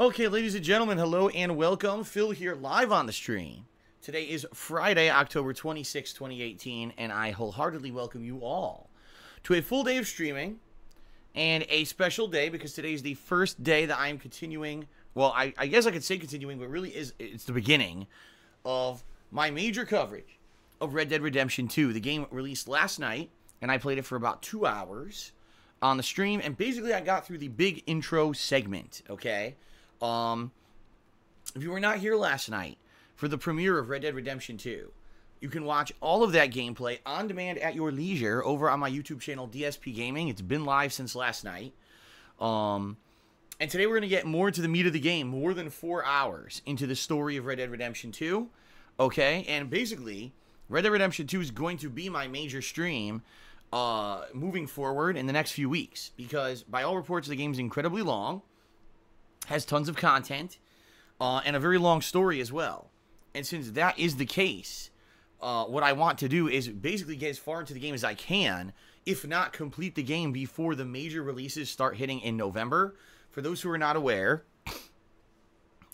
Okay, ladies and gentlemen, hello and welcome. Phil here live on the stream. Today is Friday, October 26, 2018, and I wholeheartedly welcome you all to a full day of streaming and a special day because today is the first day that I am continuing. Well, I guess I could say continuing, but really it's the beginning of my major coverage of Red Dead Redemption 2. The game released last night, and I played it for about 2 hours on the stream, and basically I got through the big intro segment, okay? If you were not here last night for the premiere of Red Dead Redemption 2, you can watch all of that gameplay on demand at your leisure over on my YouTube channel, DSPGaming. It's been live since last night. And today we're going to get more into the meat of the game, more than 4 hours into the story of Red Dead Redemption 2, okay? And basically, Red Dead Redemption 2 is going to be my major stream moving forward in the next few weeks, because by all reports, the game's incredibly long, has tons of content, and a very long story as well. And since that is the case, what I want to do is basically get as far into the game as I can, if not complete the game before the major releases start hitting in November. For those who are not aware,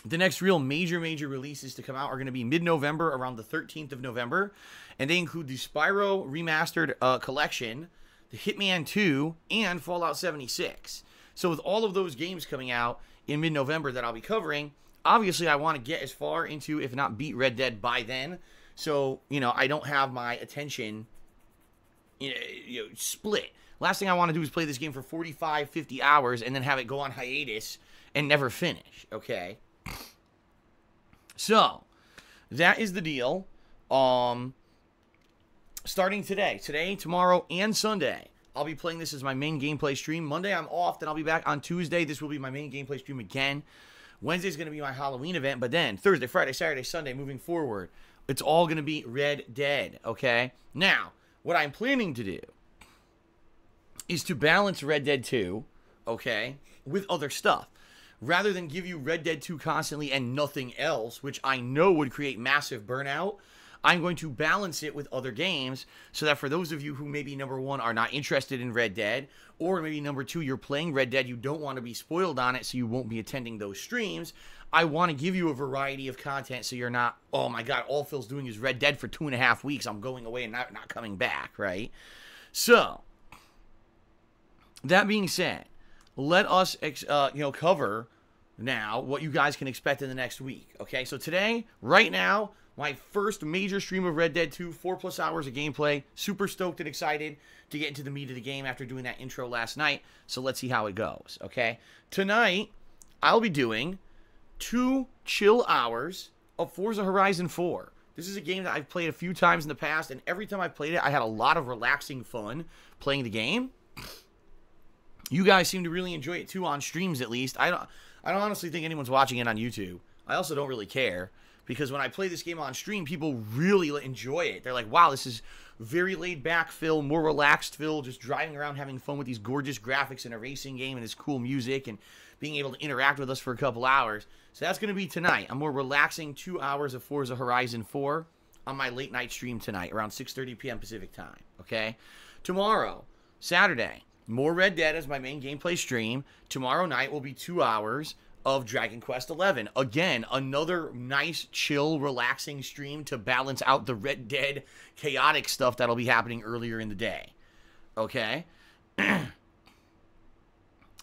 the next real major releases to come out are going to be mid-November, around the 13th of November, and they include the Spyro Remastered Collection, the Hitman 2, and Fallout 76. So with all of those games coming out in mid-November that I'll be covering, obviously I want to get as far into, if not beat Red Dead by then, so, I don't have my attention split. Last thing I want to do is play this game for 45, 50 hours and then have it go on hiatus and never finish, okay? So, that is the deal. Starting today, tomorrow, and Sunday, I'll be playing this as my main gameplay stream. Monday, I'm off. Then I'll be back on Tuesday. This will be my main gameplay stream again. Wednesday's going to be my Halloween event. But then Thursday, Friday, Saturday, Sunday, moving forward, it's all going to be Red Dead, okay? Now, what I'm planning to do is to balance Red Dead 2, okay, with other stuff. Rather than give you Red Dead 2 constantly and nothing else, which I know would create massive burnout, I'm going to balance it with other games so that for those of you who maybe, number one, are not interested in Red Dead, or maybe, number two, you're playing Red Dead, you don't want to be spoiled on it, so you won't be attending those streams, I want to give you a variety of content so you're not, oh my god, all Phil's doing is Red Dead for 2.5 weeks, I'm going away and not coming back, right? So, that being said, let us, cover now what you guys can expect in the next week, okay? So today, right now, my first major stream of Red Dead 2, 4+ hours of gameplay. Super stoked and excited to get into the meat of the game after doing that intro last night. So let's see how it goes, okay? Tonight, I'll be doing 2 chill hours of Forza Horizon 4. This is a game that I've played a few times in the past, and every time I've played it, I had a lot of relaxing fun playing the game. You guys seem to really enjoy it too, on streams at least. I don't honestly think anyone's watching it on YouTube. I also don't really care, because when I play this game on stream, people really enjoy it. They're like, wow, this is very laid-back Phil, more relaxed Phil, just driving around having fun with these gorgeous graphics and a racing game and this cool music and being able to interact with us for a couple hours. So that's going to be tonight. A more relaxing 2 hours of Forza Horizon 4 on my late-night stream tonight, around 6:30 p.m. Pacific time, okay? Tomorrow, Saturday, more Red Dead as my main gameplay stream. Tomorrow night will be 2 hours of Dragon Quest XI. Again, another nice, chill, relaxing stream to balance out the Red Dead chaotic stuff that'll be happening earlier in the day. Okay?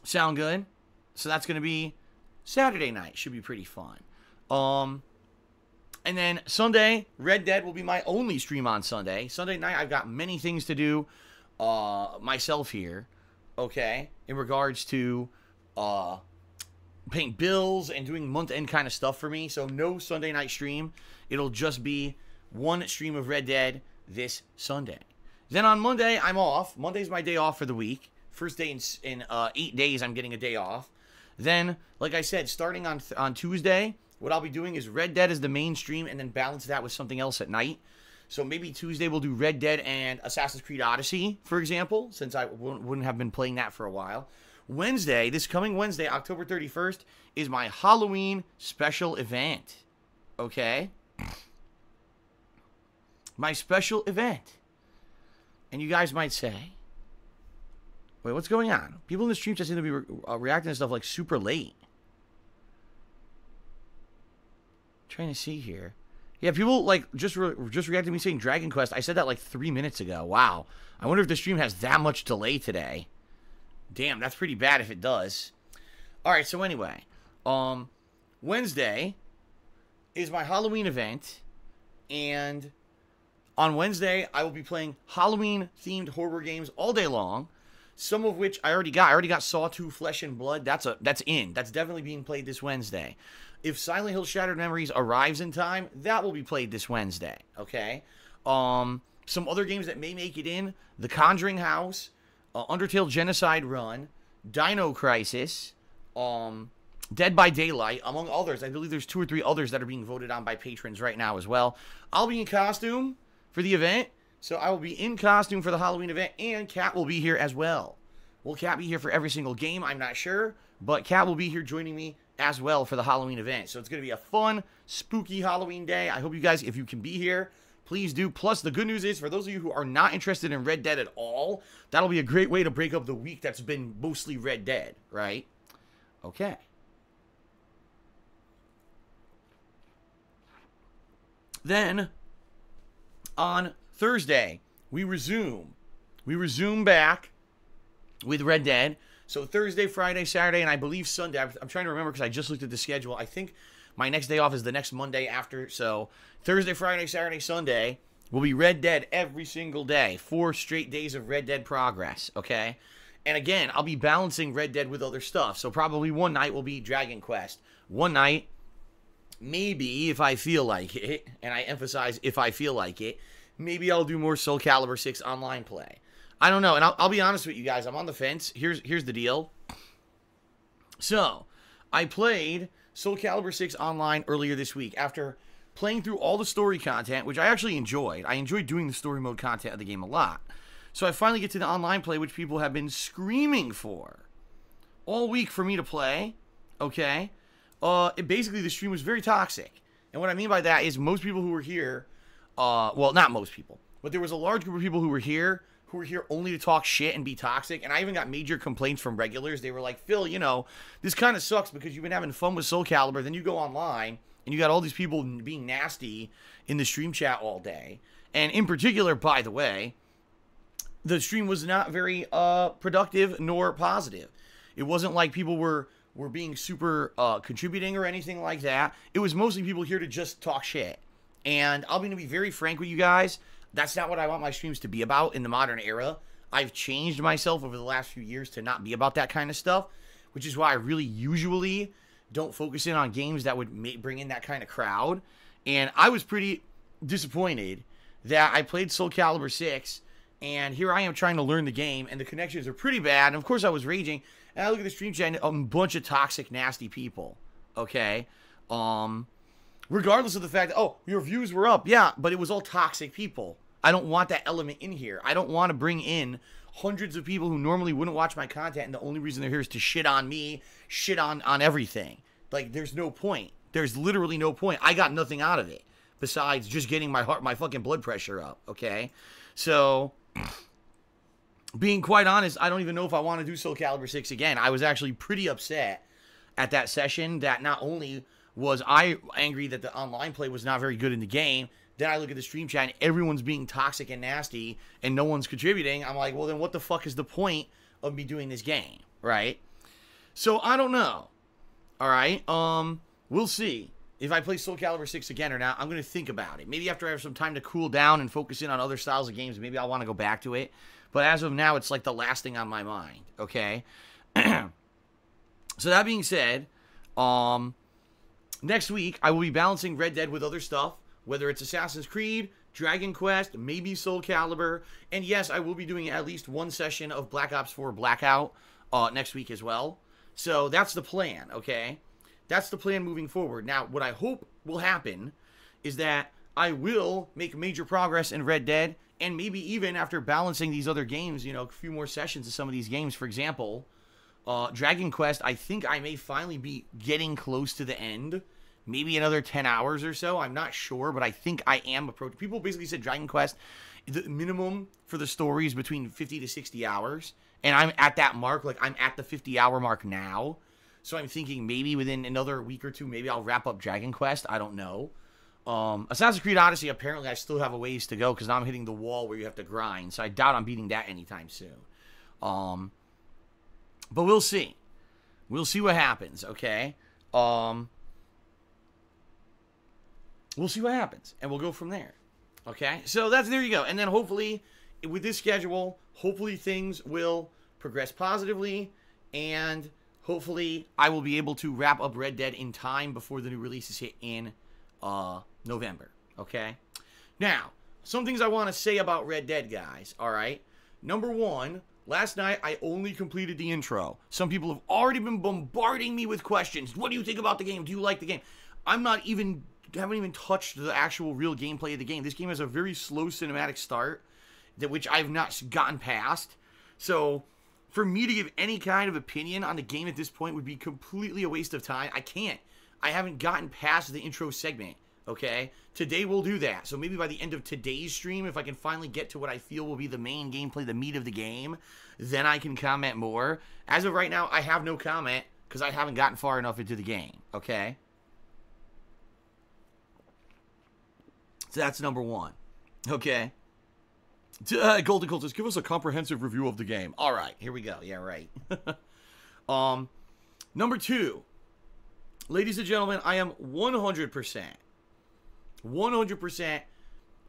Sound good? So that's going to be Saturday night. Should be pretty fun. And then Sunday, Red Dead will be my only stream on Sunday. Sunday night, I've got many things to do myself here. Okay? In regards to paying bills and doing month-end kind of stuff for me. So no Sunday night stream. It'll just be one stream of Red Dead this Sunday. Then on Monday, I'm off. Monday's my day off for the week. First day in 8 days, I'm getting a day off. Then, like I said, starting on Tuesday, what I'll be doing is Red Dead as the main stream and then balance that with something else at night. So maybe Tuesday we'll do Red Dead and Assassin's Creed Odyssey, for example, since I wouldn't have been playing that for a while. Wednesday, this coming Wednesday, October 31st, is my Halloween special event. Okay? My special event. And you guys might say, wait, what's going on? People in the stream just seem to be reacting to stuff like super late. Trying to see here. Yeah, people like just reacted to me saying Dragon Quest. I said that like 3 minutes ago. Wow. I wonder if the stream has that much delay today. Damn, that's pretty bad if it does. All right, so anyway, Wednesday is my Halloween event, and on Wednesday I will be playing Halloween-themed horror games all day long. Some of which I already got. I already got Saw 2 Flesh and Blood. That's in. That's definitely being played this Wednesday. If Silent Hill Shattered Memories arrives in time, that will be played this Wednesday. Okay. Some other games that may make it in: The Conjuring House, Undertale Genocide Run, Dino Crisis, Dead by Daylight, among others. I believe there's 2 or 3 others that are being voted on by patrons right now as well. I'll be in costume for the event, so I will be in costume for the Halloween event, and Kat will be here as well. Will Kat be here for every single game? I'm not sure, but Kat will be here joining me as well for the Halloween event. So it's going to be a fun, spooky Halloween day. I hope you guys, if you can be here, please do. Plus, the good news is, for those of you who are not interested in Red Dead at all, that'll be a great way to break up the week that's been mostly Red Dead, right? Okay. Then, on Thursday, we resume back with Red Dead. So Thursday, Friday, Saturday, and I believe Sunday. I'm trying to remember because I just looked at the schedule. I think my next day off is the next Monday after. So Thursday, Friday, Saturday, Sunday will be Red Dead every single day. 4 straight days of Red Dead progress, okay? And again, I'll be balancing Red Dead with other stuff. So probably one night will be Dragon Quest. One night, maybe if I feel like it, and I emphasize if I feel like it, maybe I'll do more Soul Calibur 6 online play. I don't know, and I'll be honest with you guys. I'm on the fence. Here's the deal. So, I played Soul Calibur 6 online earlier this week after playing through all the story content, which I actually enjoyed. I enjoyed doing the story mode content of the game a lot. So I finally get to the online play, which people have been screaming for all week for me to play, okay? Basically, the stream was very toxic. And what I mean by that is most people who were here, well, not most people, but there was a large group of people who were here only to talk shit and be toxic. And I even got major complaints from regulars. They were like, Phil, you know, this kind of sucks because you've been having fun with Soul Calibur. Then you go online and you got all these people being nasty in the stream chat all day. And in particular, by the way, the stream was not very productive nor positive. It wasn't like people were being super contributing or anything like that. It was mostly people here to just talk shit. And I'm going to be very frank with you guys. That's not what I want my streams to be about in the modern era. I've changed myself over the last few years to not be about that kind of stuff, which is why I really usually don't focus in on games that would bring in that kind of crowd. And I was pretty disappointed that I played Soul Calibur 6, and here I am trying to learn the game, and the connections are pretty bad. And of course I was raging, and I look at the stream chat, and a bunch of toxic, nasty people, okay? Regardless of the fact that, oh, your views were up. Yeah, but it was all toxic people. I don't want that element in here. I don't want to bring in hundreds of people who normally wouldn't watch my content, and the only reason they're here is to shit on me, shit on everything. Like, there's no point. There's literally no point. I got nothing out of it besides just getting my fucking blood pressure up, okay? So, being quite honest, I don't even know if I want to do Soul Calibur 6 again. I was actually pretty upset at that session that not only was I angry that the online play was not very good in the game, then I look at the stream chat and everyone's being toxic and nasty and no one's contributing. I'm like, well, then what the fuck is the point of me doing this game, right? So, I don't know. All right? We'll see if I play Soul Calibur 6 again or not. I'm going to think about it. Maybe after I have some time to cool down and focus in on other styles of games, maybe I'll want to go back to it. But as of now, it's like the last thing on my mind, okay? So that being said, next week, I will be balancing Red Dead with other stuff, whether it's Assassin's Creed, Dragon Quest, maybe Soul Calibur, and yes, I will be doing at least one session of Black Ops 4 Blackout next week as well. So that's the plan, okay? That's the plan moving forward. Now, what I hope will happen is that I will make major progress in Red Dead, and maybe even after balancing these other games, you know, a few more sessions of some of these games. For example, Dragon Quest, I think I may finally be getting close to the end. Maybe another 10 hours or so. I'm not sure, but I think I am approaching. People basically said Dragon Quest, the minimum for the story is between 50 to 60 hours. And I'm at that mark. Like, I'm at the 50-hour mark now. So I'm thinking maybe within another week or two, maybe I'll wrap up Dragon Quest. I don't know. Assassin's Creed Odyssey, apparently I still have a ways to go because now I'm hitting the wall where you have to grind. So I doubt I'm beating that anytime soon. But we'll see. We'll see what happens, okay? We'll see what happens, and we'll go from there. Okay? So there you go. And then hopefully, with this schedule, hopefully things will progress positively, and hopefully I will be able to wrap up Red Dead in time before the new releases hit in November. Okay? Now, some things I want to say about Red Dead, guys. All right? Number one, last night I only completed the intro. Some people have already been bombarding me with questions. What do you think about the game? Do you like the game? Haven't even touched the actual real gameplay of the game. This game has a very slow cinematic start, which I've not gotten past. So, for me to give any kind of opinion on the game at this point would be completely a waste of time. I can't. I haven't gotten past the intro segment, okay? Today we'll do that. So maybe by the end of today's stream, if I can finally get to what I feel will be the main gameplay, the meat of the game, then I can comment more. As of right now, I have no comment because I haven't gotten far enough into the game, okay? So that's number one, okay? Golden Cultist, give us a comprehensive review of the game. All right, here we go. Yeah, right. Number two. Ladies and gentlemen, I am 100%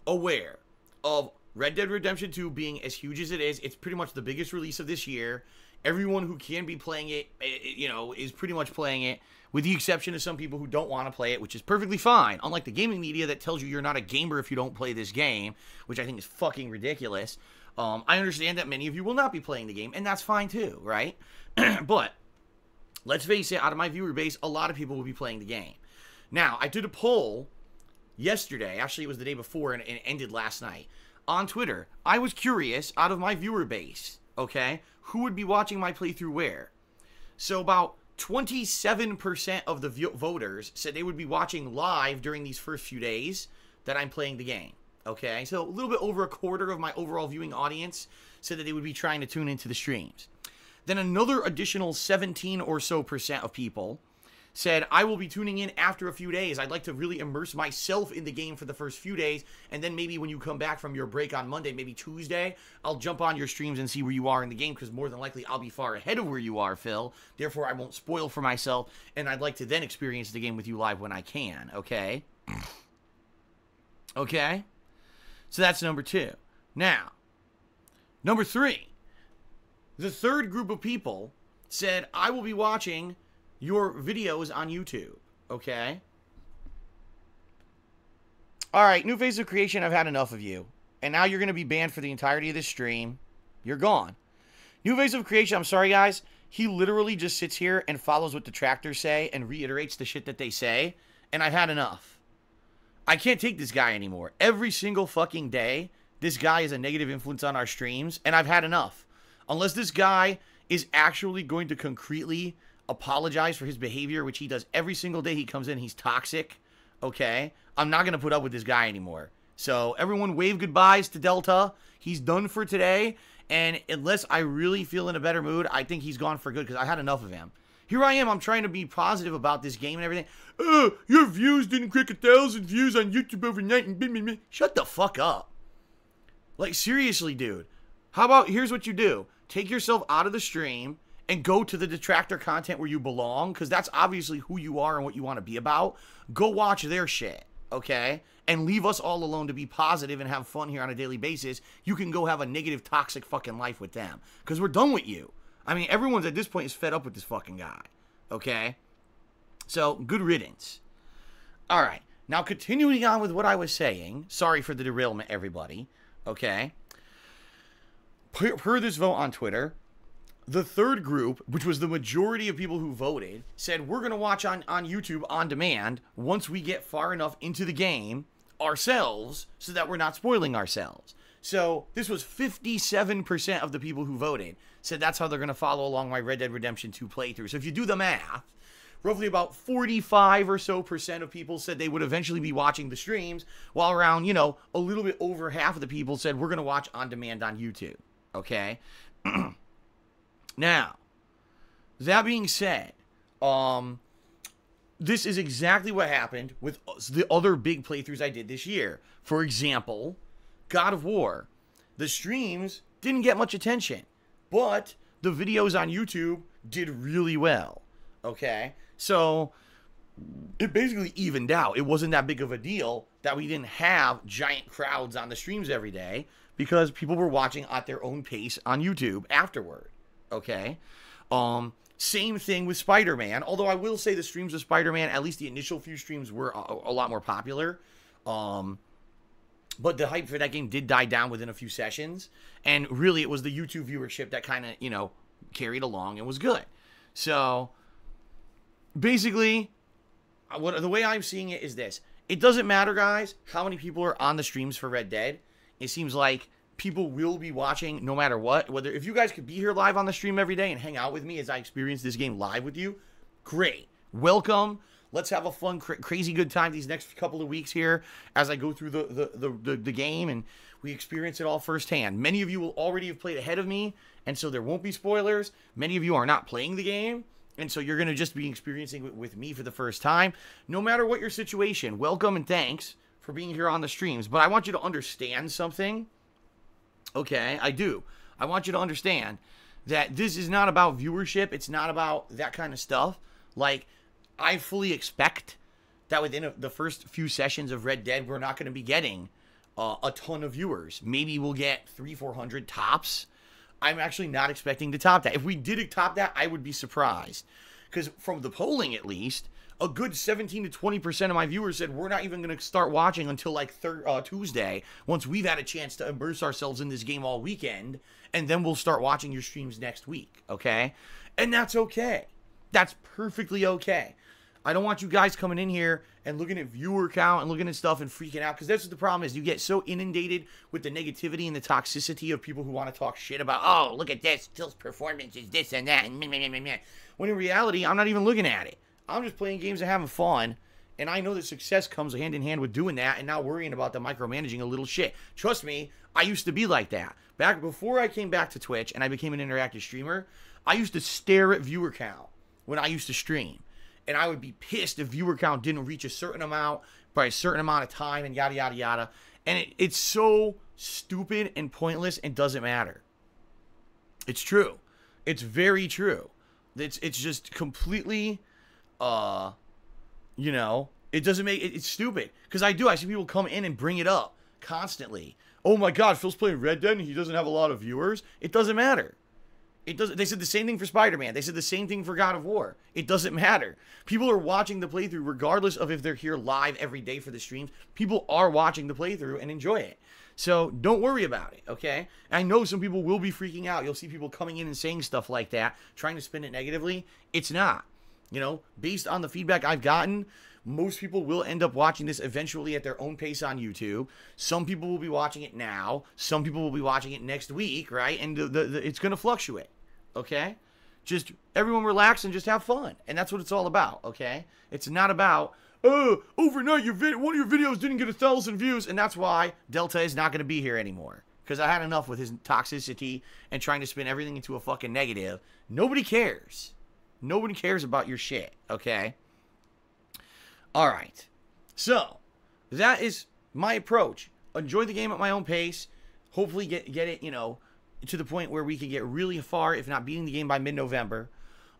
aware of Red Dead Redemption 2 being as huge as it is. It's pretty much the biggest release of this year. Everyone who can be playing it, you know, is pretty much playing it, with the exception of some people who don't want to play it, which is perfectly fine. Unlike the gaming media that tells you you're not a gamer if you don't play this game, which I think is fucking ridiculous. I understand that many of you will not be playing the game, and that's fine too, right? But let's face it, out of my viewer base, a lot of people will be playing the game. Now, I did a poll yesterday. Actually, it was the day before, and it ended last night. On Twitter, I was curious, out of my viewer base, okay, who would be watching my playthrough where? So about 27% of the voters said they would be watching live during these first few days that I'm playing the game, okay? So a little bit over a quarter of my overall viewing audience said that they would be trying to tune into the streams. Then another additional 17 or so % of people said, I will be tuning in after a few days. I'd like to really immerse myself in the game for the first few days, and then maybe when you come back from your break on Monday, maybe Tuesday, I'll jump on your streams and see where you are in the game, because more than likely I'll be far ahead of where you are, Phil. Therefore, I won't spoil for myself, and I'd like to then experience the game with you live when I can, okay? Okay? So that's number two. Now, number three. The third group of people said, I will be watching your videos on YouTube, okay? All right, New Phase of Creation, I've had enough of you. And now you're going to be banned for the entirety of this stream. You're gone. New Phase of Creation, I'm sorry, guys. He literally just sits here and follows what detractors say and reiterates the shit that they say. And I've had enough. I can't take this guy anymore. Every single fucking day, this guy is a negative influence on our streams. And I've had enough. Unless this guy is actually going to concretely apologize for his behavior, which he does every single day he comes in, he's toxic, okay? I'm not going to put up with this guy anymore. So everyone wave goodbyes to Delta. He's done for today. And unless I really feel in a better mood, I think he's gone for good because I had enough of him. Here I am. I'm trying to be positive about this game and everything. Your views didn't crack 1,000 views on YouTube overnight. And shut the fuck up. Like, seriously, dude. How about, here's what you do. Take yourself out of the stream and go to the detractor content where you belong, because that's obviously who you are and what you want to be about. Go watch their shit, okay? And leave us all alone to be positive and have fun here on a daily basis. You can go have a negative, toxic fucking life with them, because we're done with you. I mean, everyone's at this point is fed up with this fucking guy, okay? So, good riddance. All right. Now, continuing on with what I was saying. Sorry for the derailment, everybody. Okay? Per this vote on Twitter, the third group, which was the majority of people who voted, said we're going to watch on YouTube on demand once we get far enough into the game ourselves so that we're not spoiling ourselves. So this was 57% of the people who voted said that's how they're going to follow along my Red Dead Redemption 2 playthrough. So if you do the math, roughly about 45 or so % of people said they would eventually be watching the streams, while around, you know, a little bit over half of the people said we're going to watch on demand on YouTube. Okay? Now, that being said, This is exactly what happened with the other big playthroughs I did this year. For example, God of War. The streams didn't get much attention, but the videos on YouTube did really well. Okay? So it basically evened out. It wasn't that big of a deal that we didn't have giant crowds on the streams every day because people were watching at their own pace on YouTube afterward. Okay? Same thing with Spider-Man, although I will say the streams of Spider-Man, at least the initial few streams, were a lot more popular. But the hype for that game did die down within a few sessions. And really, it was the YouTube viewership that kind of, you know, carried along and was good. So, basically, the way I'm seeing it is this. It doesn't matter, guys, how many people are on the streams for Red Dead. It seems like people will be watching no matter what. Whether if you guys could be here live on the stream every day and hang out with me as I experience this game live with you, great. Welcome. Let's have a fun, crazy good time these next couple of weeks here as I go through the game and we experience it all firsthand. Many of you will already have played ahead of me, and so there won't be spoilers. Many of you are not playing the game, and so you're going to just be experiencing it with me for the first time. No matter what your situation, welcome and thanks for being here on the streams. But I want you to understand something. Okay, I do. I want you to understand that this is not about viewership. It's not about that kind of stuff. Like, I fully expect that within the first few sessions of Red Dead, we're not going to be getting a ton of viewers. Maybe we'll get 300-400 tops. I'm actually not expecting to top that. If we did top that, I would be surprised. Because from the polling, at least, a good 17 to 20% of my viewers said we're not even going to start watching until like Tuesday, once we've had a chance to immerse ourselves in this game all weekend, and then we'll start watching your streams next week, okay? And that's okay. That's perfectly okay. I don't want you guys coming in here and looking at viewer count and looking at stuff and freaking out, because that's what the problem is. You get so inundated with the negativity and the toxicity of people who want to talk shit about, oh, look at this, Till's performance is this and that, and meh, meh, meh, meh. When in reality, I'm not even looking at it. I'm just playing games and having fun, and I know that success comes hand in hand with doing that and not worrying about the micromanaging a little shit. Trust me, I used to be like that. Back before I came back to Twitch and I became an interactive streamer, I used to stare at viewer count when I used to stream. And I would be pissed if viewer count didn't reach a certain amount by a certain amount of time and yada, yada, yada. And it's so stupid and pointless and doesn't matter. It's true. It's very true. It's just completely... you know, it doesn't make it's stupid because I see people come in and bring it up constantly. Oh my God, Phil's playing Red Dead and he doesn't have a lot of viewers. It doesn't matter. It doesn't. They said the same thing for Spider-Man. They said the same thing for God of War. It doesn't matter. People are watching the playthrough regardless of if they're here live every day for the streams. People are watching the playthrough and enjoy it. So don't worry about it, okay? I know some people will be freaking out. You'll see people coming in and saying stuff like that, trying to spin it negatively. It's not. You know, based on the feedback I've gotten, most people will end up watching this eventually at their own pace on YouTube. Some people will be watching it now. Some people will be watching it next week, right? And it's going to fluctuate, okay? Just everyone relax and just have fun. And that's what it's all about, okay? It's not about, oh, overnight one of your videos didn't get 1,000 views, and that's why Delta is not going to be here anymore. Because I had enough with his toxicity and trying to spin everything into a fucking negative. Nobody cares. Nobody cares about your shit, okay? All right. So, that is my approach. Enjoy the game at my own pace. Hopefully get it, you know, to the point where we can get really far, if not beating the game by mid-November.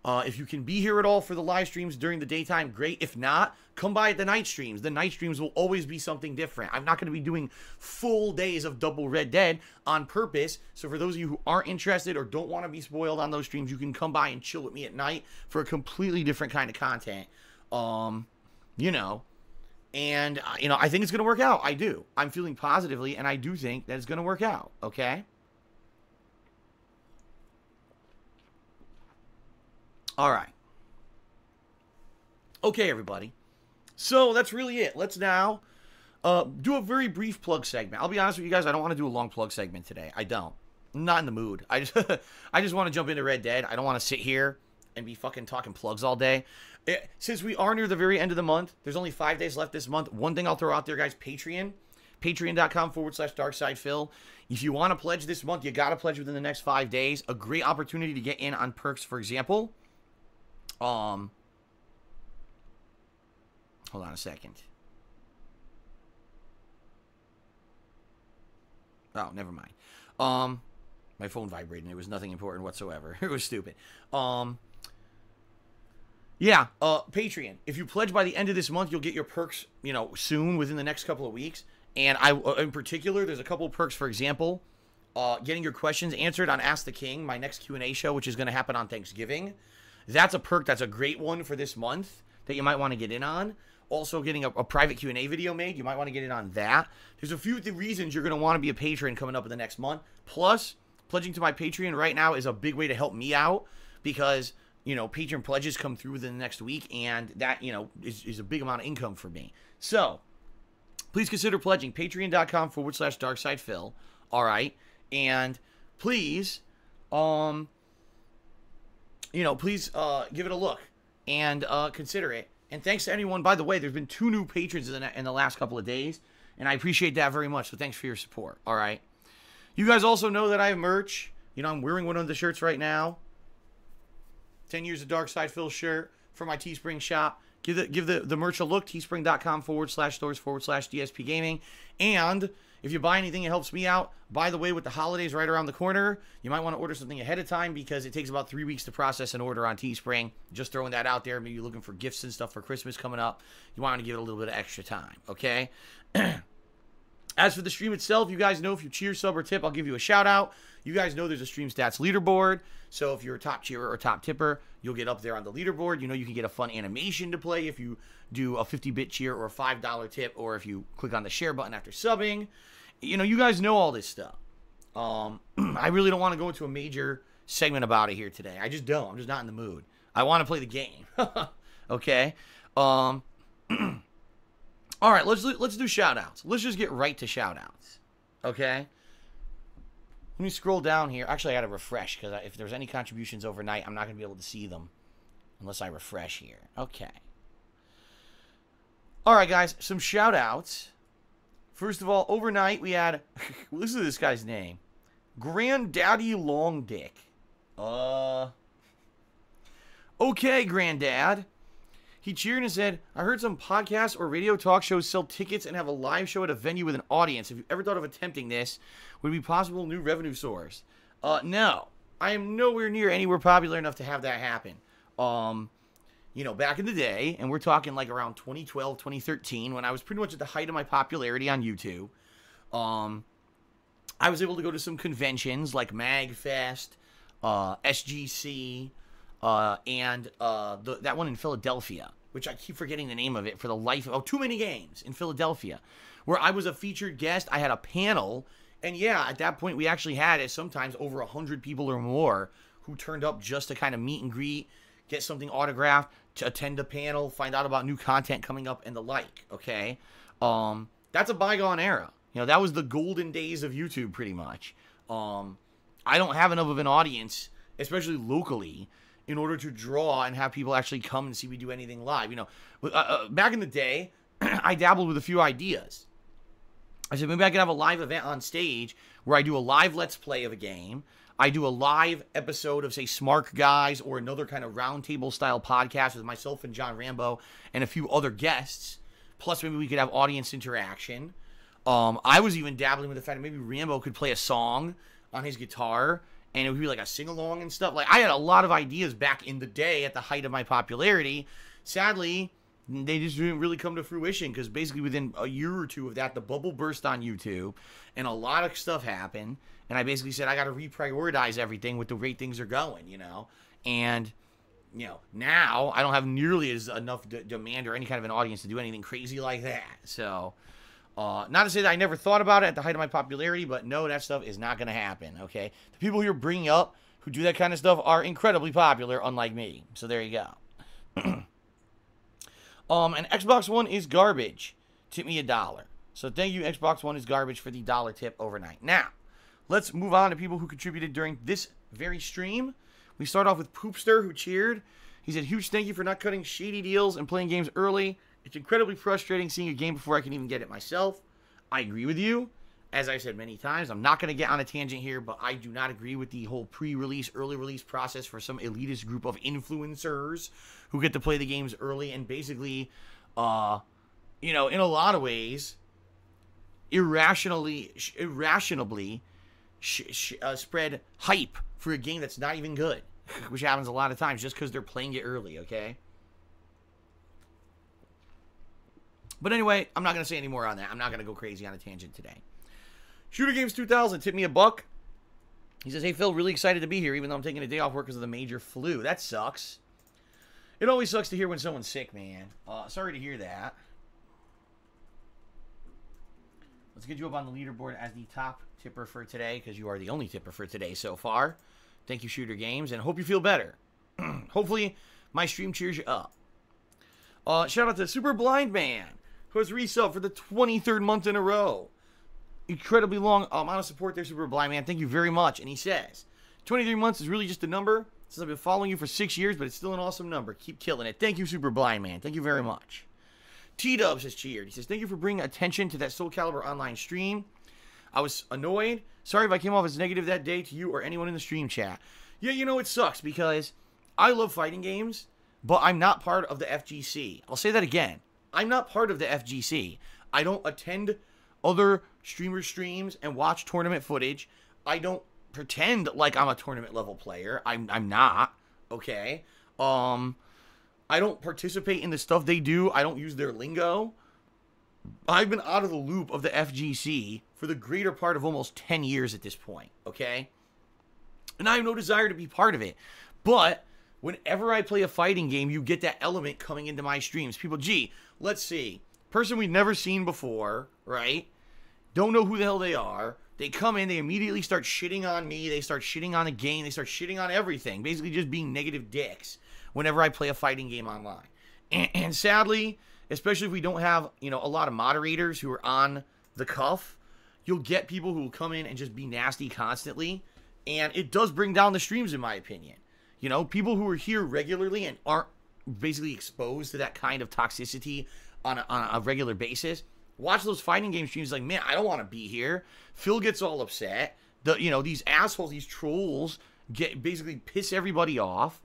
If you can be here at all for the live streams during the daytime, great. If not, come by at the night streams. The night streams will always be something different. I'm not going to be doing full days of double Red Dead on purpose. So for those of you who aren't interested or don't want to be spoiled on those streams, you can come by and chill with me at night for a completely different kind of content. You know, and, you know, I think it's going to work out. I do. I'm feeling positively, and I do think that it's going to work out, okay? All right. Okay, everybody. So that's really it. Let's now do a very brief plug segment. I'll be honest with you guys, I don't want to do a long plug segment today. I don't. I'm not in the mood. I just want to jump into Red Dead. I don't want to sit here and be fucking talking plugs all day. Since we are near the very end of the month, there's only 5 days left this month. One thing I'll throw out there, guys, Patreon. Patreon.com/DarksidePhil. If you want to pledge this month, you got to pledge within the next 5 days. A great opportunity to get in on perks, for example. Hold on a second. Oh, never mind. My phone vibrated. It was nothing important whatsoever. It was stupid. Yeah, Patreon. If you pledge by the end of this month, you'll get your perks, you know, soon, within the next couple of weeks. And in particular, there's a couple of perks. For example, getting your questions answered on Ask the King, my next Q&A show, which is going to happen on Thanksgiving. That's a perk. That's a great one for this month that you might want to get in on. Also, getting a private Q&A video made. You might want to get in on that. There's a few reasons you're going to want to be a patron coming up in the next month. Plus, pledging to my Patreon right now is a big way to help me out because, you know, Patreon pledges come through within the next week, and that, you know, is a big amount of income for me. So, please consider pledging. Patreon.com/DarkSidePhil. All right. And please, you know, please give it a look and consider it. And thanks to anyone, by the way, there's been 2 new patrons in the last couple of days, and I appreciate that very much. So thanks for your support. All right. You guys also know that I have merch. You know, I'm wearing one of the shirts right now. 10 years of Dark Side Phil shirt for my Teespring shop. Give the merch a look. Teespring.com/stores/DSPGaming. And if you buy anything, it helps me out. By the way, with the holidays right around the corner, you might want to order something ahead of time because it takes about 3 weeks to process an order on Teespring. Just throwing that out there. Maybe you're looking for gifts and stuff for Christmas coming up. You want to give it a little bit of extra time, okay? As for the stream itself, you guys know if you cheer, sub, or tip, I'll give you a shout out. You guys know there's a stream stats leaderboard. So if you're a top cheerer or top tipper, you'll get up there on the leaderboard. You know you can get a fun animation to play if you do a 50-bit cheer or a $5 tip, or if you click on the share button after subbing. You know, you guys know all this stuff. I really don't want to go into a major segment about it here today. I just don't. I'm just not in the mood. I want to play the game. Okay? All right, let's do shout-outs. Let's just get right to shout-outs. Okay? Let me scroll down here. Actually, I got to refresh because if there's any contributions overnight, I'm not going to be able to see them unless I refresh here. Okay. All right, guys, some shout-outs. First of all, overnight we had, listen to this guy's name, Granddaddy Long Dick. Okay, Granddad. He cheered and said, I heard some podcasts or radio talk shows sell tickets and have a live show at a venue with an audience. Have you ever thought of attempting this? Would it be possible new revenue source? No. I am nowhere near anywhere popular enough to have that happen. You know, back in the day, and we're talking like around 2012, 2013, when I was pretty much at the height of my popularity on YouTube, I was able to go to some conventions like MagFest, SGC, and that one in Philadelphia, which I keep forgetting the name of it for the life of... Oh, Too Many Games in Philadelphia, where I was a featured guest. I had a panel, and yeah, at that point, we actually had sometimes over 100 people or more who turned up just to kind of meet and greet, get something autographed, to attend a panel, find out about new content coming up, and the like, okay? That's a bygone era. You know, that was the golden days of YouTube, pretty much. I don't have enough of an audience, especially locally, in order to draw and have people actually come and see me do anything live. You know, back in the day, I dabbled with a few ideas. I said, maybe I could have a live event on stage where I do a live Let's Play of a game. I do a live episode of, say, Smart Guys or another kind of roundtable style podcast with myself and John Rambo and a few other guests. Plus, maybe we could have audience interaction. I was even dabbling with the fact that maybe Rambo could play a song on his guitar and it would be like a sing-along and stuff. Like, I had a lot of ideas back in the day at the height of my popularity. Sadly, they just didn't really come to fruition because basically within a year or two of that, the bubble burst on YouTube and a lot of stuff happened. And I basically said, I got to reprioritize everything with the rate things are going, you know. And, you know, now I don't have nearly as enough demand or any kind of an audience to do anything crazy like that. So, not to say that I never thought about it at the height of my popularity, but no, that stuff is not going to happen, okay? The people you're bringing up who do that kind of stuff are incredibly popular, unlike me. So there you go. And Xbox One is garbage. Tip me $1. So thank you, Xbox One is garbage, for the $1 tip overnight. Now, let's move on to people who contributed during this very stream. We start off with Poopster, who cheered. He said, huge thank you for not cutting shady deals and playing games early. It's incredibly frustrating seeing a game before I can even get it myself. I agree with you. As I've said many times, I'm not going to get on a tangent here, but I do not agree with the whole pre-release, early release process for some elitist group of influencers who get to play the games early and basically You know, in a lot of ways, irrationally spread hype for a game that's not even good, which happens a lot of times just because they're playing it early, okay? But anyway, I'm not going to say any more on that. I'm not going to go crazy on a tangent today. Shooter Games 2000 tipped me $1. He says, hey, Phil, really excited to be here, even though I'm taking a day off work because of the major flu. That sucks. It always sucks to hear when someone's sick, man. Sorry to hear that. Let's get you up on the leaderboard as the top tipper for today, because you are the only tipper for today so far. Thank you, Shooter Games, and hope you feel better. Hopefully, my stream cheers you up. Shout out to Super Blind Man, who has resubbed for the 23rd month in a row. Incredibly long amount of support there, Super Blind Man. Thank you very much. And he says, 23 months is really just a number. Since I've been following you for 6 years, but it's still an awesome number. Keep killing it. Thank you, Super Blind Man. Thank you very much. T-Dubs has cheered. He says, thank you for bringing attention to that Soul Calibur online stream. I was annoyed. Sorry if I came off as negative that day to you or anyone in the stream chat. Yeah, you know, it sucks because I love fighting games, but I'm not part of the FGC. I'll say that again. I'm not part of the FGC. I don't attend other streamers' streams and watch tournament footage. I don't pretend like I'm a tournament level player. I'm not, okay? I don't participate in the stuff they do. I don't use their lingo. I've been out of the loop of the FGC for the greater part of almost 10 years at this point, okay? And I have no desire to be part of it. But whenever I play a fighting game, you get that element coming into my streams. People, gee, let's see. Person we've never seen before, right? Don't know who the hell they are. They come in, they immediately start shitting on me. They start shitting on the game. They start shitting on everything. Basically just being negative dicks whenever I play a fighting game online. And sadly, especially if we don't have, you know, a lot of moderators who are on the cuff, you'll get people who will come in and just be nasty constantly. And it does bring down the streams, in my opinion. You know, people who are here regularly and aren't basically exposed to that kind of toxicity on a regular basis, watch those fighting game streams like, man, I don't want to be here. Phil gets all upset. You know, these assholes, these trolls basically piss everybody off.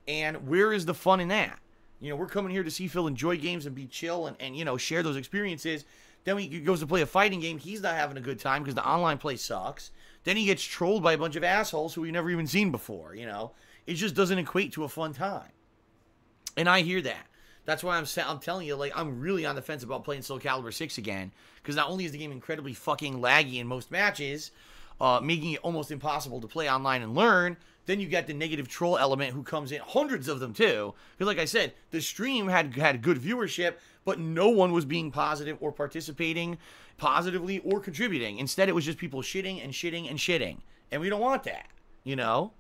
And where is the fun in that? You know, we're coming here to see Phil enjoy games and be chill and you know, share those experiences. Then he goes to play a fighting game. He's not having a good time because the online play sucks. Then he gets trolled by a bunch of assholes who we've never even seen before, you know. It just doesn't equate to a fun time. And I hear that. That's why I'm telling you, like, I'm really on the fence about playing Soul Calibur 6 again. Because not only is the game incredibly fucking laggy in most matches, making it almost impossible to play online and learn, then you got the negative troll element who comes in, hundreds of them too. Because like I said, the stream had good viewership, but no one was being positive or participating positively or contributing. Instead, it was just people shitting and shitting and shitting. And we don't want that, you know?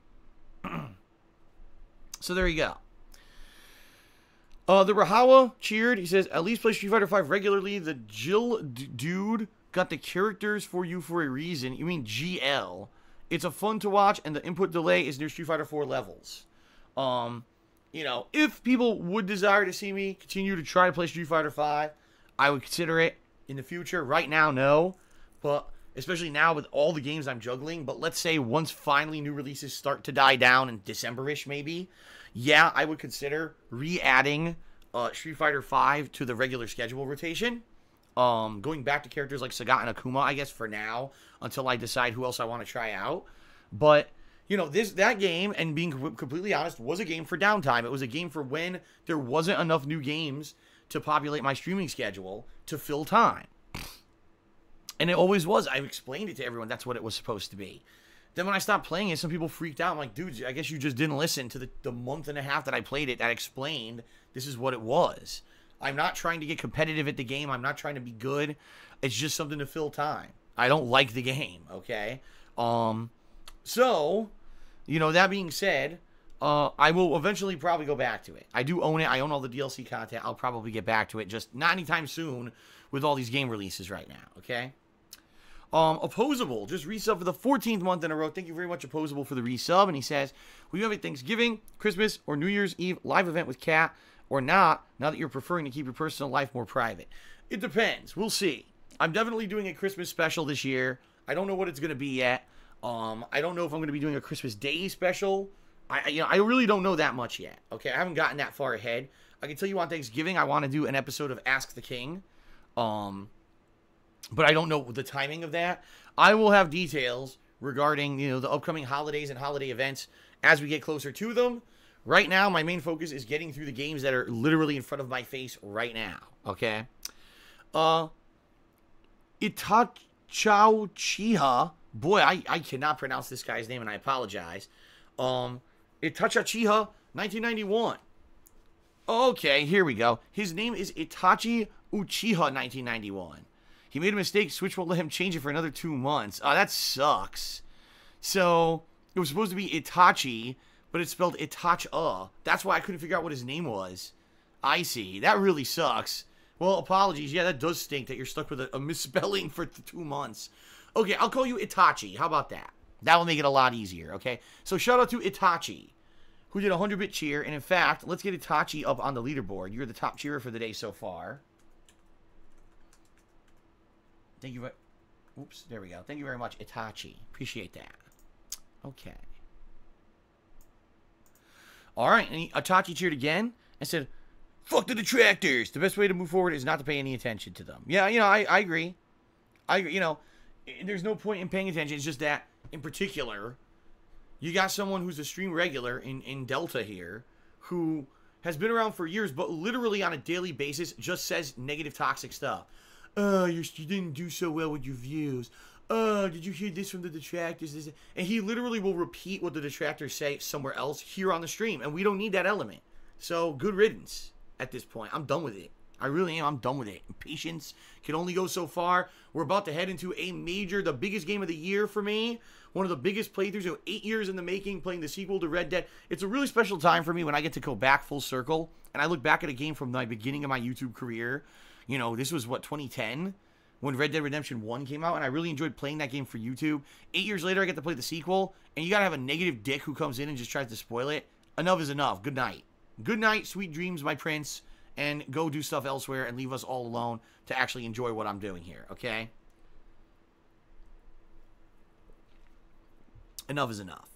So there you go. The Rahawa cheered. He says, at least play Street Fighter V regularly. The Jill dude got the characters for you for a reason. You mean GL. It's a fun to watch, and the input delay is near Street Fighter 4 levels. You know, if people would desire to see me continue to try to play Street Fighter V, I would consider it in the future. Right now, no. But especially now with all the games I'm juggling. But let's say once finally new releases start to die down in December-ish maybe, yeah, I would consider re-adding Street Fighter V to the regular schedule rotation. Going back to characters like Sagat and Akuma, I guess, for now, until I decide who else I want to try out. But, you know, that game, and being completely honest, was a game for downtime. It was a game for when there wasn't enough new games to populate my streaming schedule to fill time. And it always was. I've explained it to everyone. That's what it was supposed to be. Then when I stopped playing it, some people freaked out. I'm like, dude, I guess you just didn't listen to the month and a half that I played it that explained this is what it was. I'm not trying to get competitive at the game. I'm not trying to be good. It's just something to fill time. I don't like the game, okay? So, you know, that being said, I will eventually probably go back to it. I do own it. I own all the DLC content. I'll probably get back to it, just not anytime soon with all these game releases right now, okay? Opposable just resub for the 14th month in a row. Thank you very much, Opposable, for the resub. And he says, will you have a Thanksgiving, Christmas, or New Year's Eve live event with Kat, or not, now that you're preferring to keep your personal life more private? It depends. We'll see. I'm definitely doing a Christmas special this year. I don't know what it's going to be yet. I don't know if I'm going to be doing a Christmas Day special. I really don't know that much yet. Okay, I haven't gotten that far ahead. I can tell you on Thanksgiving, I want to do an episode of Ask the King. But I don't know the timing of that. I will have details regarding, the upcoming holidays and holiday events as we get closer to them. Right now, my main focus is getting through the games that are literally in front of my face right now. Okay? Itachachiha. Boy, I cannot pronounce this guy's name, and I apologize. Itachachiha, 1991. Okay, here we go. His name is Itachi Uchiha, 1991. He made a mistake. Switch won't let him change it for another 2 months. Oh, that sucks. So, it was supposed to be Itachi, but it's spelled Itacha. That's why I couldn't figure out what his name was. I see. That really sucks. Well, apologies. Yeah, that does stink that you're stuck with a misspelling for 2 months. Okay, I'll call you Itachi. How about that? That will make it a lot easier, okay? So, shout out to Itachi, who did a 100-bit cheer. And, in fact, let's get Itachi up on the leaderboard. You're the top cheerer for the day so far. Thank you. Oops, there we go. Thank you very much, Itachi. Appreciate that. Okay. All right, and Itachi cheered again and said, "Fuck the detractors. The best way to move forward is not to pay any attention to them." Yeah, I agree. I agree. There's no point in paying attention. It's just that, in particular, you got someone who's a stream regular in Delta here who has been around for years, but literally on a daily basis just says negative, toxic stuff. You didn't do so well with your views. Did you hear this from the detractors? And he literally will repeat what the detractors say somewhere else here on the stream. And we don't need that element. So, good riddance at this point. I'm done with it. I really am. I'm done with it. Patience can only go so far. We're about to head into the biggest game of the year for me. One of the biggest playthroughs, 8 years in the making, playing the sequel to Red Dead. It's a really special time for me when I get to go back full circle. And I look back at a game from the beginning of my YouTube career. This was, 2010? When Red Dead Redemption 1 came out, and I really enjoyed playing that game for YouTube. 8 years later, I get to play the sequel, and you gotta have a negative dick who comes in and just tries to spoil it. Enough is enough. Good night. Good night, sweet dreams, my prince, and go do stuff elsewhere and leave us all alone to actually enjoy what I'm doing here, okay? Enough is enough.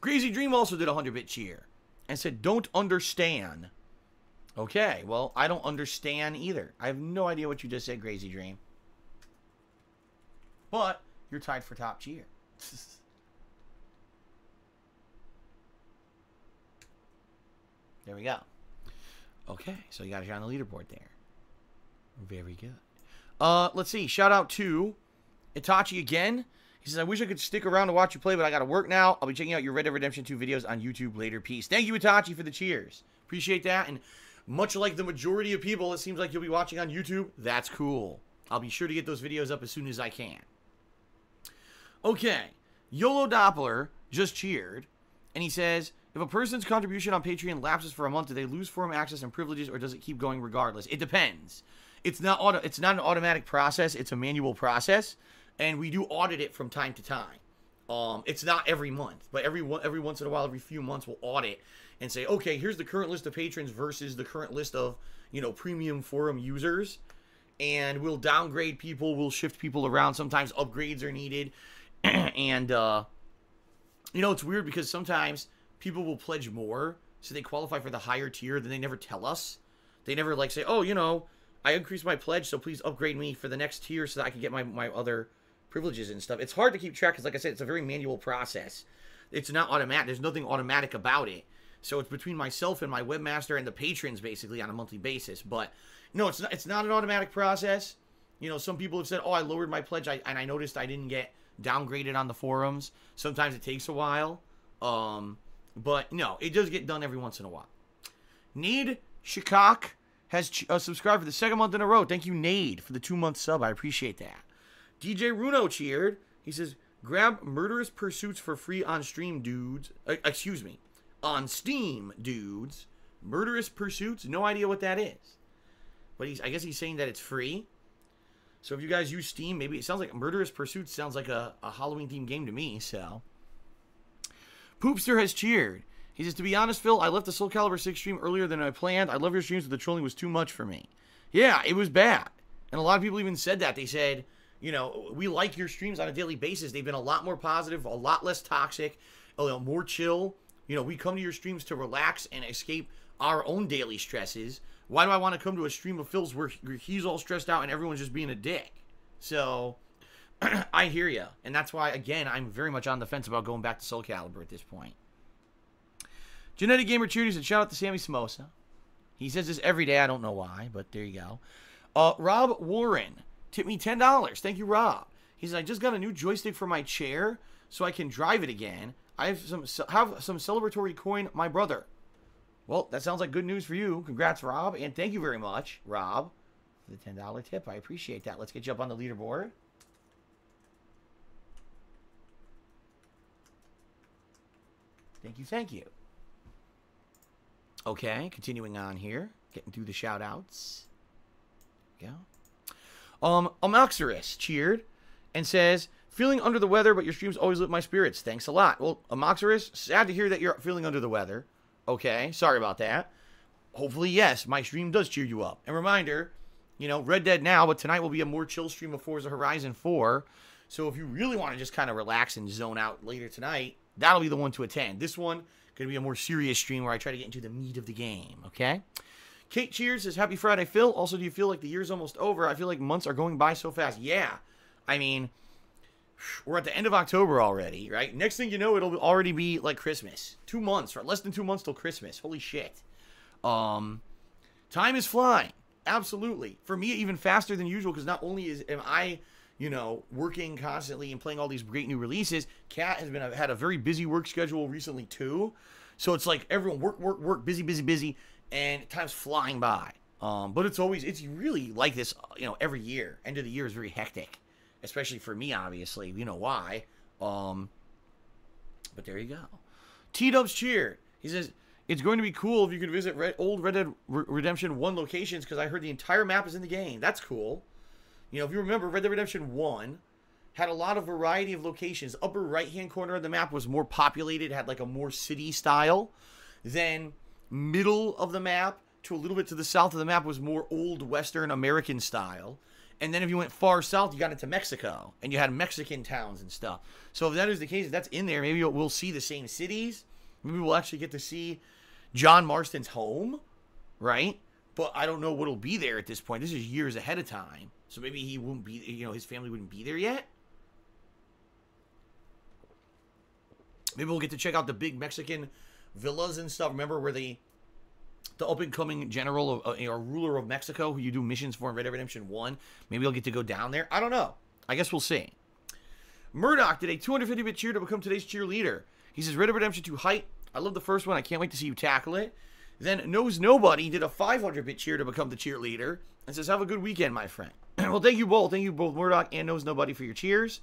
Crazy Dream also did a 100-bit cheer and said, "Don't understand." Okay, well, I don't understand either. I have no idea what you just said, Crazy Dream. But you're tied for top cheer. There we go. Okay, so you got you on the leaderboard there. Very good. Let's see. Shout out to Itachi again. He says, "I wish I could stick around to watch you play, but I got to work now. I'll be checking out your Red Dead Redemption 2 videos on YouTube later. Peace." Thank you, Itachi, for the cheers. Appreciate that. And much like the majority of people, it seems like you'll be watching on YouTube. That's cool. I'll be sure to get those videos up as soon as I can. Okay. YOLO Doppler just cheered. And he says, "If a person's contribution on Patreon lapses for a month, do they lose forum access and privileges, or does it keep going regardless?" It depends. It's not an automatic process. It's a manual process. And we do audit it from time to time. It's not every month, but every once in a while, every few months, we'll audit and say, okay, here's the current list of patrons versus the current list of, premium forum users. And we'll downgrade people. We'll shift people around. Sometimes upgrades are needed. And, it's weird because sometimes people will pledge more, so they qualify for the higher tier, then they never tell us. They never, say, oh, I increased my pledge, so please upgrade me for the next tier so that I can get my other privileges and stuff. It's hard to keep track because, like I said, it's a very manual process. It's not automatic. There's nothing automatic about it. So it's between myself and my webmaster and the patrons, basically, on a monthly basis. But, no, it's not an automatic process. Some people have said, oh, I lowered my pledge, and I noticed I didn't get downgraded on the forums. Sometimes it takes a while. But, no, it does get done every once in a while. Need Shikak has subscribed for the second month in a row. Thank you, Nade, for the 2-month sub. I appreciate that. DJ Runo cheered. He says, "Grab Murderous Pursuits for free on stream, dudes." On Steam, dudes. Murderous Pursuits? No idea what that is. But I guess he's saying that it's free. So if you guys use Steam, maybe it sounds like Murderous Pursuits sounds like a Halloween-themed game to me, so. Poopster has cheered. He says, "To be honest, Phil, I left the Soul Calibur 6 stream earlier than I planned. I love your streams, but the trolling was too much for me." Yeah, it was bad. And a lot of people even said that. They said, we like your streams on a daily basis. They've been a lot more positive, a lot less toxic, more chill. We come to your streams to relax and escape our own daily stresses. Why do I want to come to a stream of Phil's where he's all stressed out and everyone's just being a dick? So, I hear you. And that's why, again, I'm very much on the fence about going back to Soul Calibur at this point. Genetic Gamer Cheers and shout out to Sammy Samosa. He says this every day. I don't know why, but there you go. Rob Warren tipped me $10. Thank you, Rob. He says, I just got a new joystick for my chair so I can drive it again. I have some celebratory coin, my brother. Well, that sounds like good news for you. Congrats, Rob. And thank you very much, Rob, for the $10 tip. I appreciate that. Let's get you up on the leaderboard. Thank you, thank you. Okay, continuing on here. Getting through the shout-outs. There we go. Amoxorus cheered and says, feeling under the weather, but your streams always lift my spirits. Thanks a lot. Well, Amoxorus, sad to hear that you're feeling under the weather. Okay, sorry about that. Hopefully, yes, my stream does cheer you up. And reminder, you know, Red Dead now, but tonight will be a more chill stream of Forza Horizon 4. So if you really want to just kind of relax and zone out later tonight, that'll be the one to attend. This one, going to be a more serious stream where I try to get into the meat of the game, okay? Kate Cheers says, happy Friday, Phil. Also, do you feel like the year's almost over? I feel like months are going by so fast. Yeah, I mean, we're at the end of October already, right? Next thing you know, it'll already be like Christmas. 2 months, or less than 2 months till Christmas. Holy shit. Time is flying. Absolutely. For me, even faster than usual, because not only am I, you know, working constantly and playing all these great new releases, Kat has had a very busy work schedule recently too. So it's like everyone work, busy, and time's flying by. But it's really like this, you know, every year. End of the year is very hectic. Especially for me, obviously. You know why. But there you go. T-Dubs cheered. He says, it's going to be cool if you can visit old Red Dead Redemption 1 locations, because I heard the entire map is in the game. That's cool. You know, if you remember, Red Dead Redemption 1 had a lot of variety of locations. Upper right-hand corner of the map was more populated, had like a more city style. Then middle of the map to a little bit to the south of the map was more old Western American style. And then if you went far south, you got into Mexico, and you had Mexican towns and stuff. So if that is the case, if that's in there, maybe we'll see the same cities. Maybe we'll actually get to see John Marston's home, right? But I don't know what'll be there at this point. This is years ahead of time. So maybe he won't be, you know, his family wouldn't be there yet. Maybe we'll get to check out the big Mexican villas and stuff. Remember where the up-and-coming general or ruler of Mexico who you do missions for in Red Dead Redemption 1. Maybe I'll get to go down there. I don't know. I guess we'll see. Murdoch did a 250-bit cheer to become today's cheerleader. He says, Red Dead Redemption 2 hype. I love the first one. I can't wait to see you tackle it. Then Knows Nobody did a 500-bit cheer to become the cheerleader. And says, have a good weekend, my friend. Well, thank you both. Thank you both, Murdoch and Knows Nobody, for your cheers.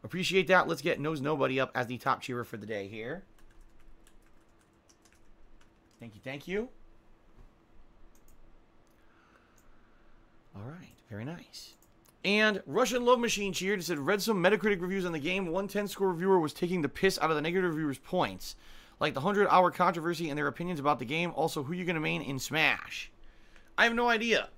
Appreciate that. Let's get Knows Nobody up as the top cheerer for the day here. Thank you, thank you. All right, very nice. And Russian Love Machine cheered and said, read some Metacritic reviews on the game. One 10-score reviewer was taking the piss out of the negative reviewers' points, like the 100-hour controversy and their opinions about the game. Also, who you going to main in Smash? I have no idea.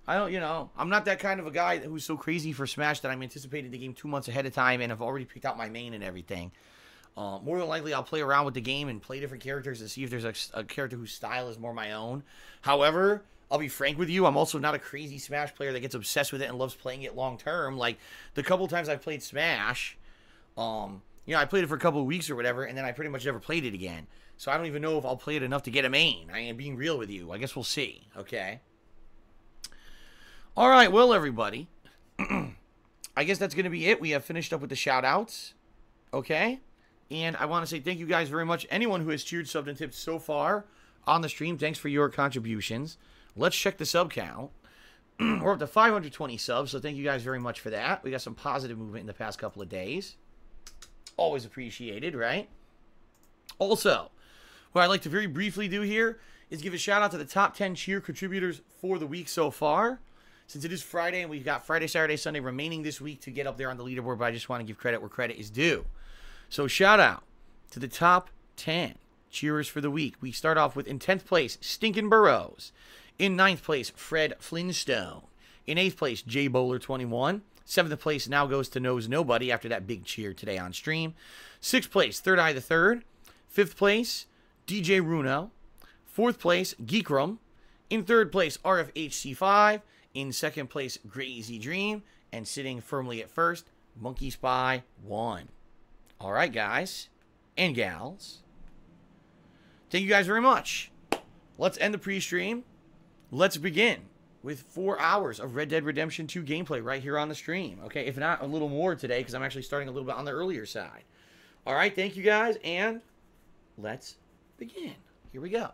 I don't, you know, I'm not that kind of a guy who's so crazy for Smash that I'm anticipating the game 2 months ahead of time and have already picked out my main and everything. More than likely, I'll play around with the game and play different characters to see if there's a character whose style is more my own. However, I'll be frank with you, I'm also not a crazy Smash player that gets obsessed with it and loves playing it long term. Like, the couple times I've played Smash, you know, I played it for a couple of weeks or whatever, and then I pretty much never played it again. So I don't even know if I'll play it enough to get a main. I am being real with you. I guess we'll see, okay? All right, well, everybody, I guess that's going to be it. We have finished up with the shout-outs, okay? And I want to say thank you guys very much. Anyone who has cheered, subbed, and tipped so far on the stream, thanks for your contributions. Let's check the sub count. We're up to 520 subs, so thank you guys very much for that. We got some positive movement in the past couple of days. Always appreciated, right? Also, what I'd like to very briefly do here is give a shout-out to the top 10 cheer contributors for the week so far. Since it is Friday, and we've got Friday, Saturday, Sunday remaining this week to get up there on the leaderboard, but I just want to give credit where credit is due. So shout-out to the top 10 cheerers for the week. We start off with, in 10th place, Stinkin' Burrows. In 9th place, Fred Flintstone. In 8th place, J Bowler 21. 7th place now goes to Knows Nobody after that big cheer today on stream. 6th place, Third Eye the Third. 5th place, DJ Runo. 4th place, Geekrum. In 3rd place, RFHC5. In 2nd place, Crazy Dream. And sitting firmly at 1st, Monkey Spy 1. All right, guys and gals. Thank you guys very much. Let's end the pre-stream. Let's begin with 4 hours of Red Dead Redemption 2 gameplay right here on the stream. Okay, if not a little more today, because I'm actually starting a little bit on the earlier side. All right, thank you guys, and let's begin. Here we go.